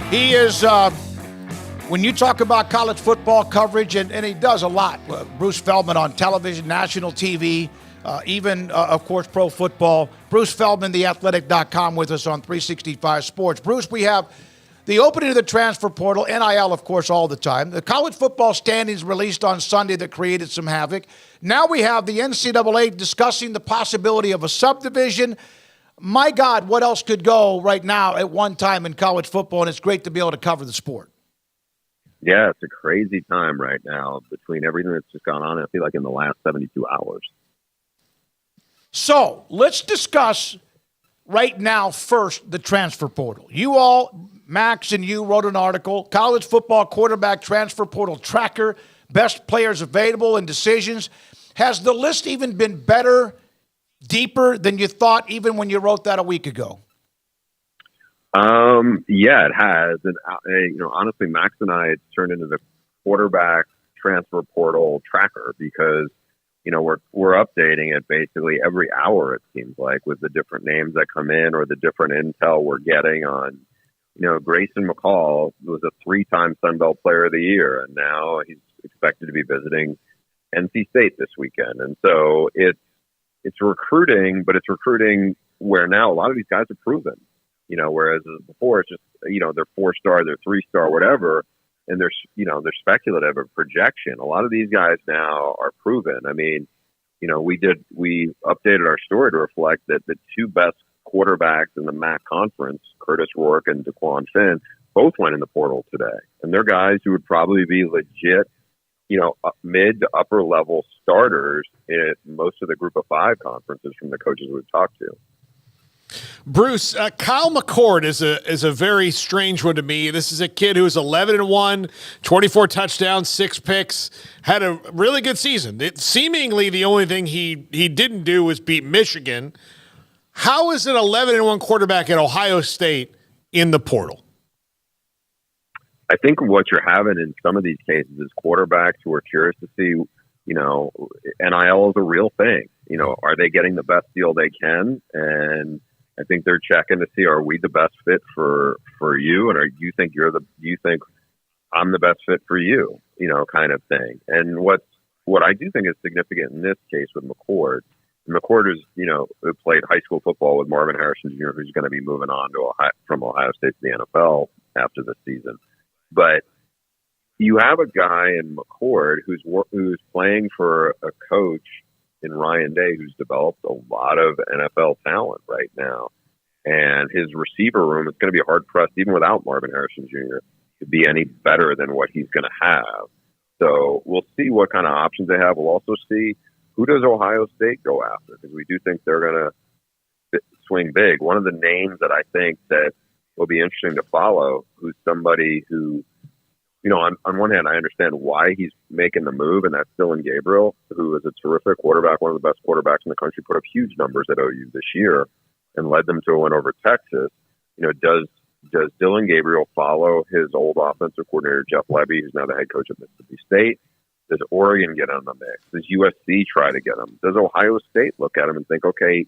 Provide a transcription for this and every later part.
He is, when you talk about college football coverage, and he does a lot, Bruce Feldman on television, national TV, even, of course, pro football. Bruce Feldman, theathletic.com, with us on 365 Sports. Bruce, we have the opening of the transfer portal, NIL, of course, all the time. The college football standings released on Sunday that created some havoc. Now we have the NCAA discussing the possibility of a subdivision. My God, what else could go right now at one time in college football, and it's great to be able to cover the sport. Yeah, it's a crazy time right now between everything that's just gone on, I feel like, in the last 72 hours. So let's discuss right now first the transfer portal. You all, Max and you, wrote an article, College Football Quarterback Transfer Portal Tracker, Best Players Available and Decisions. Has the list even been better, deeper than you thought even when you wrote that a week ago? Yeah, it has. And, honestly, Max and I, it's turned into the quarterback transfer portal tracker because, we're updating it basically every hour, it seems like, with the different names that come in or the different intel we're getting on, Grayson McCall was a 3-time Sun Belt Player of the Year, and now he's expected to be visiting NC State this weekend. And so it's recruiting, but it's recruiting where now a lot of these guys are proven. Whereas before it's just, they're 4-star, they're 3-star, whatever, and they're speculative or projection. A lot of these guys now are proven. I mean, we updated our story to reflect that the two best quarterbacks in the MAC conference, Curtis Rourke and DeQuan Finn, both went in the portal today. And they're guys who would probably be legit, mid to upper level starters in most of the Group of 5 conferences from the coaches we've talked to. Bruce, Kyle McCord is a very strange one to me. This is a kid who was 11-1, 24 touchdowns, 6 picks, had a really good season. Seemingly the only thing he didn't do was beat Michigan. How is an 11-1 quarterback at Ohio State in the portal? I think what you're having in some of these cases is quarterbacks who are curious to see, NIL is a real thing. Are they getting the best deal they can? And I think they're checking to see, are we the best fit for you? And do you think I'm the best fit for you? Kind of thing. And what I do think is significant in this case with McCord is, who played high school football with Marvin Harrison Jr., who's going to be moving on from Ohio State to the NFL after this season. But you have a guy in McCord who's playing for a coach in Ryan Day, who's developed a lot of NFL talent right now. And his receiver room is going to be hard pressed, even without Marvin Harrison Jr., to be any better than what he's going to have. So we'll see what kind of options they have. We'll also see who does Ohio State go after, because we do think they're going to swing big. One of the names that I think that will be interesting to follow, who's somebody who, on one hand, I understand why he's making the move, and that's Dylan Gabriel, who is a terrific quarterback, one of the best quarterbacks in the country, put up huge numbers at OU this year and led them to a win over Texas. Does Dylan Gabriel follow his old offensive coordinator, Jeff Lebby, who's now the head coach of Mississippi State? Does Oregon get on the mix? Does USC try to get him? Does Ohio State look at him and think, okay,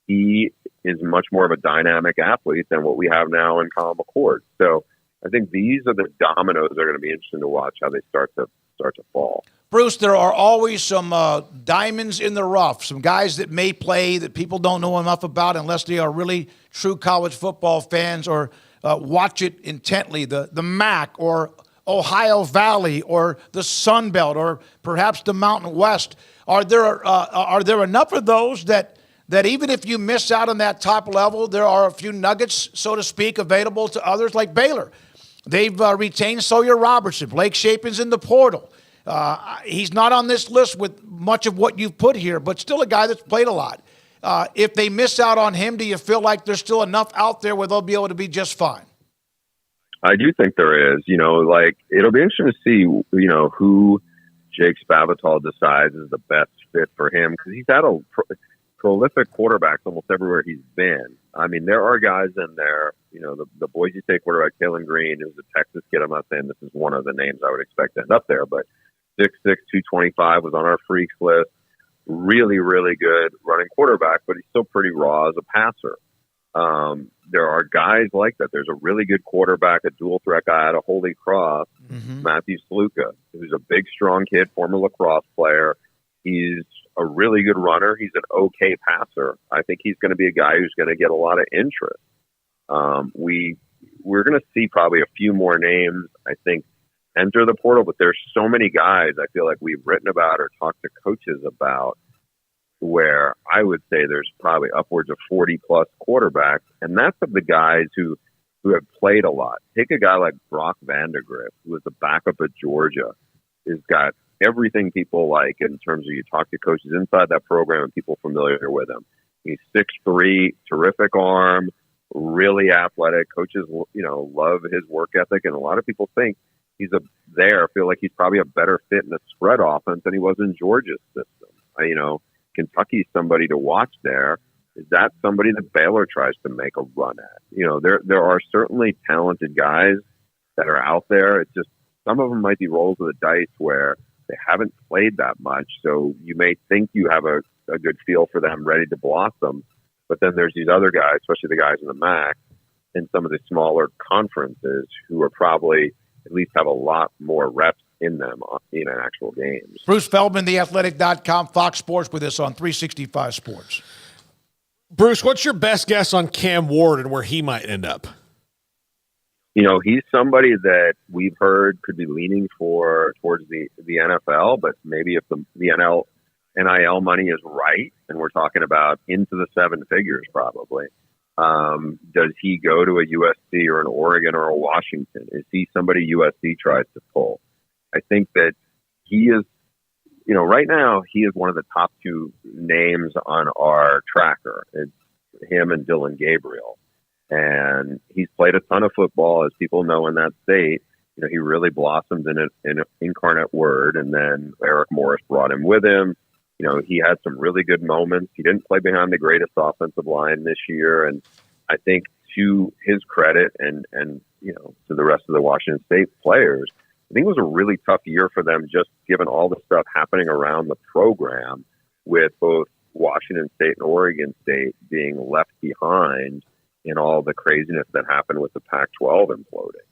he is much more of a dynamic athlete than what we have now in Kyle McCord? So I think these are the dominoes that are going to be interesting to watch how they start to fall. Bruce, there are always some diamonds in the rough, some guys that may play that people don't know enough about unless they are really true college football fans or watch it intently. The MAC or Ohio Valley or the Sun Belt or perhaps the Mountain West. Are there enough of those that even if you miss out on that top level, there are a few nuggets, so to speak, available to others like Baylor? They've retained Sawyer Robertson. Blake Shapen's in the portal. He's not on this list with much of what you've put here, but still a guy that's played a lot. If they miss out on him, do you feel like there's still enough out there where they'll be able to be just fine? I do think there is. It'll be interesting to see, who Jake Spavital decides is the best fit for him, because he's had a prolific quarterbacks almost everywhere he's been. I mean, there are guys in there, the Boise State quarterback, Kalen Green, who's a Texas kid. I'm not saying this is one of the names I would expect to end up there, but 6'6", 225 was on our freaks list. Really, really good running quarterback, but he's still pretty raw as a passer. There are guys like that. There's a really good quarterback, a dual threat guy out of Holy Cross, Matthew Sluka, who's a big, strong kid, former lacrosse player. He's a really good runner. He's an okay passer. I think he's going to be a guy who's going to get a lot of interest. We're going to see probably a few more names, I think, enter the portal, but there's so many guys I feel like we've written about or talked to coaches about where I would say there's probably upwards of 40-plus quarterbacks, and that's of the guys who have played a lot. Take a guy like Brock Vandegrift, who was the backup at Georgia, has got everything people like in terms of you talk to coaches inside that program and people familiar with him. He's 6'3", terrific arm, really athletic. Coaches, love his work ethic, and a lot of people think feel like he's probably a better fit in the spread offense than he was in Georgia's system. Kentucky's somebody to watch there. Is that somebody that Baylor tries to make a run at? There are certainly talented guys that are out there. It's just some of them might be rolls of the dice where they haven't played that much. So you may think you have a good feel for them ready to blossom. But then there's these other guys, especially the guys in the MAC and some of the smaller conferences who are probably at least have a lot more reps in them in actual games. Bruce Feldman, theathletic.com, Fox Sports with us on 365 Sports. Bruce, what's your best guess on Cam Ward and where he might end up? He's somebody that we've heard could be leaning towards the NFL, but maybe if the NIL money is right, and we're talking about into the seven figures probably, does he go to a USC or an Oregon or a Washington? Is he somebody USC tries to pull? I think that he is, right now he is one of the top two names on our tracker. It's him and Dylan Gabriel. And he's played a ton of football, as people know, in that state. He really blossomed in an incarnate word. And then Eric Morris brought him with him. He had some really good moments. He didn't play behind the greatest offensive line this year. And I think to his credit and to the rest of the Washington State players, I think it was a really tough year for them, just given all the stuff happening around the program with both Washington State and Oregon State being left behind in all the craziness that happened with the Pac-12 imploding.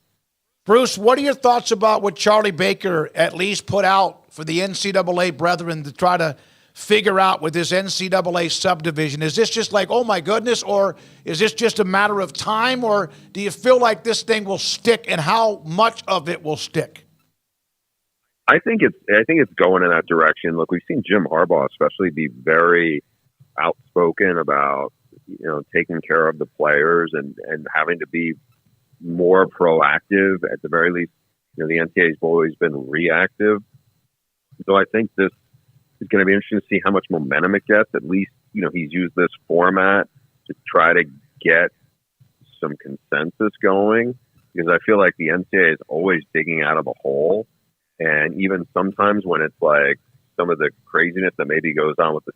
Bruce, what are your thoughts about what Charlie Baker at least put out for the NCAA brethren to try to figure out with this NCAA subdivision? Is this just like, oh my goodness, or is this just a matter of time, or do you feel like this thing will stick, and how much of it will stick? I think it's going in that direction. Look, we've seen Jim Harbaugh especially be very outspoken about taking care of the players and having to be more proactive. At the very least, the NCAA has always been reactive. So I think this is going to be interesting to see how much momentum it gets. At least, he's used this format to try to get some consensus going, because I feel like the NCAA is always digging out of a hole. And even sometimes when it's like some of the craziness that maybe goes on with the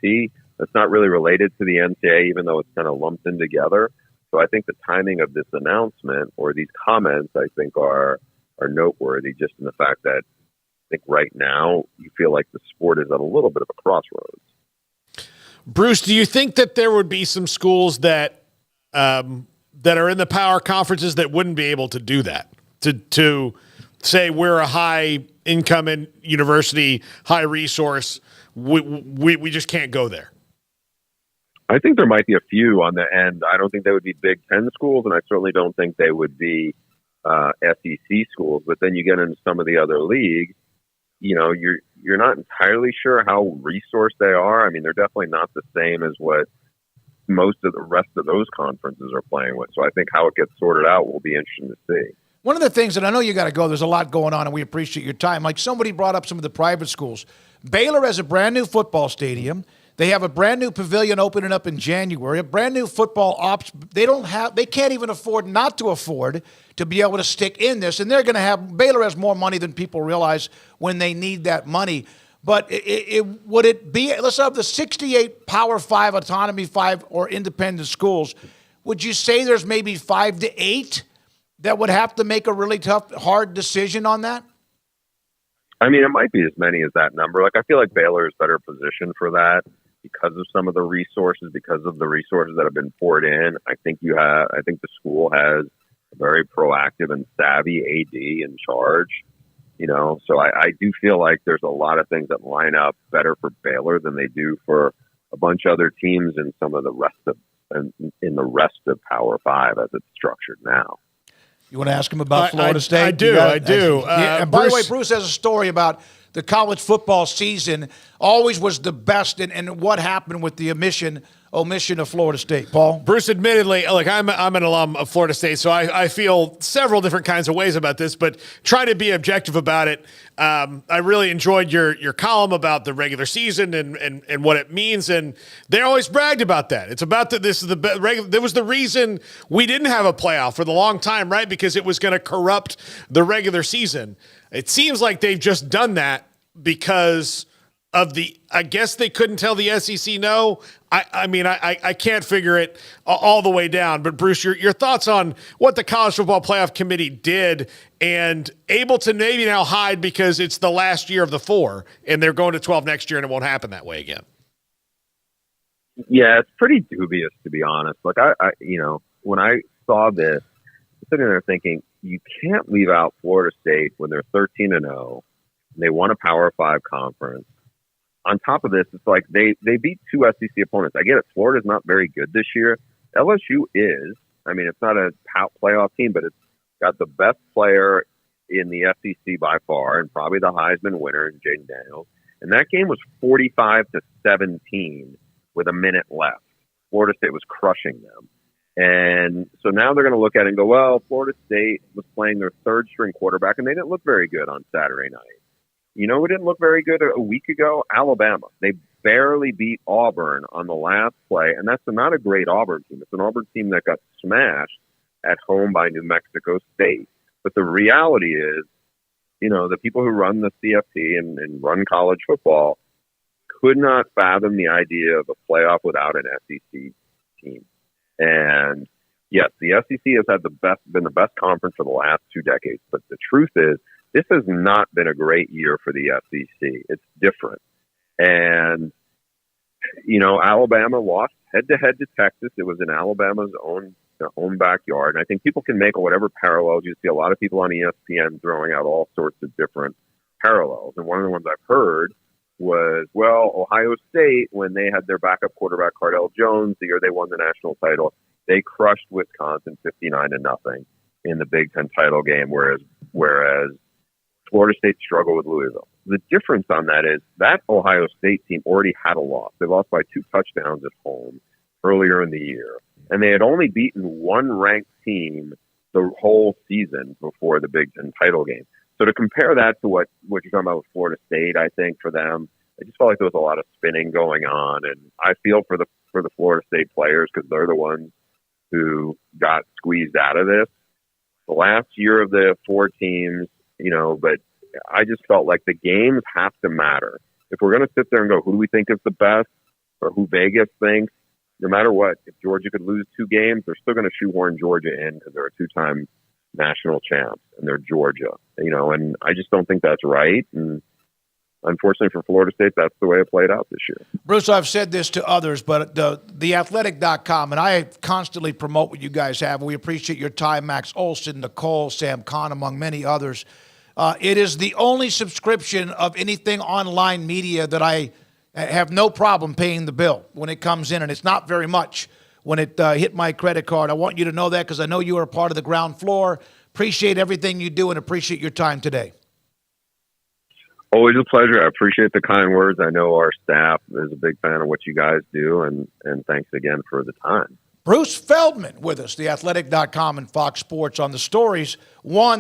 CFP, that's not really related to the NCAA, even though it's kind of lumped in together. So I think the timing of this announcement or these comments, I think, are noteworthy, just in the fact that I think right now you feel like the sport is at a little bit of a crossroads. Bruce, do you think that there would be some schools that are in the power conferences that wouldn't be able to do that? To say we're a high income and university, high resource, we just can't go there. I think there might be a few on the end. I don't think they would be Big Ten schools, and I certainly don't think they would be SEC schools. But then you get into some of the other leagues, you're not entirely sure how resourced they are. I mean, they're definitely not the same as what most of the rest of those conferences are playing with. So I think how it gets sorted out will be interesting to see. One of the things, and I know you got to go, there's a lot going on, and we appreciate your time. Like somebody brought up some of the private schools. Baylor has a brand new football stadium. They have a brand new pavilion opening up in January, a brand new football ops. They can't even afford not to afford to be able to stick in this. And they're going to have, Baylor has more money than people realize when they need that money. But would it be, let's have the 68 Power 5, Autonomy 5, or independent schools, would you say there's maybe 5 to 8 that would have to make a really tough, hard decision on that? I mean, it might be as many as that number. Like, I feel like Baylor is better positioned for that. because of some of the resources, because of the resources that have been poured in. I think the school has a very proactive and savvy AD in charge. So I do feel like there's a lot of things that line up better for Baylor than they do for a bunch of other teams in some of the rest of Power Five as it's structured now. You want to ask him about Florida State? I do. And by the way, Bruce has a story about the college football season. Always was the best, and what happened with the omission of Florida State. Paul? Bruce, admittedly, look, I'm an alum of Florida State, so I feel several different kinds of ways about this, but try to be objective about it. I really enjoyed your column about the regular season and what it means, and they always bragged about that. It's about that this is there was the reason we didn't have a playoff for the long time, right? Because it was going to corrupt the regular season. It seems like they've just done that because of I guess they couldn't tell the SEC no. I can't figure it all the way down. But Bruce, your thoughts on what the College Football Playoff Committee did and able to maybe now hide because it's the last year of the 4 and they're going to 12 next year and it won't happen that way again. Yeah, it's pretty dubious, to be honest. Like when I saw this, I'm sitting there thinking, you can't leave out Florida State when they're 13-0. They won a Power 5 conference. On top of this, it's like they beat 2 SEC opponents. I get it. Florida's not very good this year. LSU is. I mean, it's not a playoff team, but it's got the best player in the SEC by far, and probably the Heisman winner, Jaden Daniels. And that game was 45-17 with a minute left. Florida State was crushing them. And so now they're going to look at it and go, well, Florida State was playing their third-string quarterback, and they didn't look very good on Saturday night. You know who didn't look very good a week ago? Alabama. They barely beat Auburn on the last play, and that's not a great Auburn team. It's an Auburn team that got smashed at home by New Mexico State. But the reality is, the people who run the CFP and run college football could not fathom the idea of a playoff without an SEC team. And yes, the SEC has been the best conference for the last 2 decades. But the truth is, this has not been a great year for the SEC. It's different. And, Alabama lost head-to-head to Texas. It was in Alabama's own backyard. And I think people can make whatever parallels. You see a lot of people on ESPN throwing out all sorts of different parallels. And one of the ones I've heard was, Ohio State, when they had their backup quarterback, Cardell Jones, the year they won the national title, they crushed Wisconsin 59-0 in the Big Ten title game, whereas Florida State struggled with Louisville. The difference on that is that Ohio State team already had a loss. They lost by 2 touchdowns at home earlier in the year. And they had only beaten one ranked team the whole season before the Big Ten title game. So to compare that to what you're talking about with Florida State, I think for them, I just felt like there was a lot of spinning going on. And I feel for the Florida State players because they're the ones who got squeezed out of this. The last year of the 4 teams, but I just felt like the games have to matter. If we're going to sit there and go, who do we think is the best or who Vegas thinks, no matter what, if Georgia could lose 2 games, they're still going to shoehorn Georgia in because they're a 2-time national champs and they're Georgia, and I just don't think that's right. And unfortunately for Florida State, that's the way it played out this year. Bruce, I've said this to others, but theathletic.com, and I constantly promote what you guys have. We appreciate your time, Max Olson, Nicole, Sam Kahn, among many others. It is the only subscription of anything online media that I have no problem paying the bill when it comes in, and it's not very much when it hit my credit card. I want you to know that because I know you are a part of the ground floor. Appreciate everything you do and appreciate your time today. Always a pleasure. I appreciate the kind words. I know our staff is a big fan of what you guys do, and thanks again for the time. Bruce Feldman with us, theathletic.com and Fox Sports on the stories. One.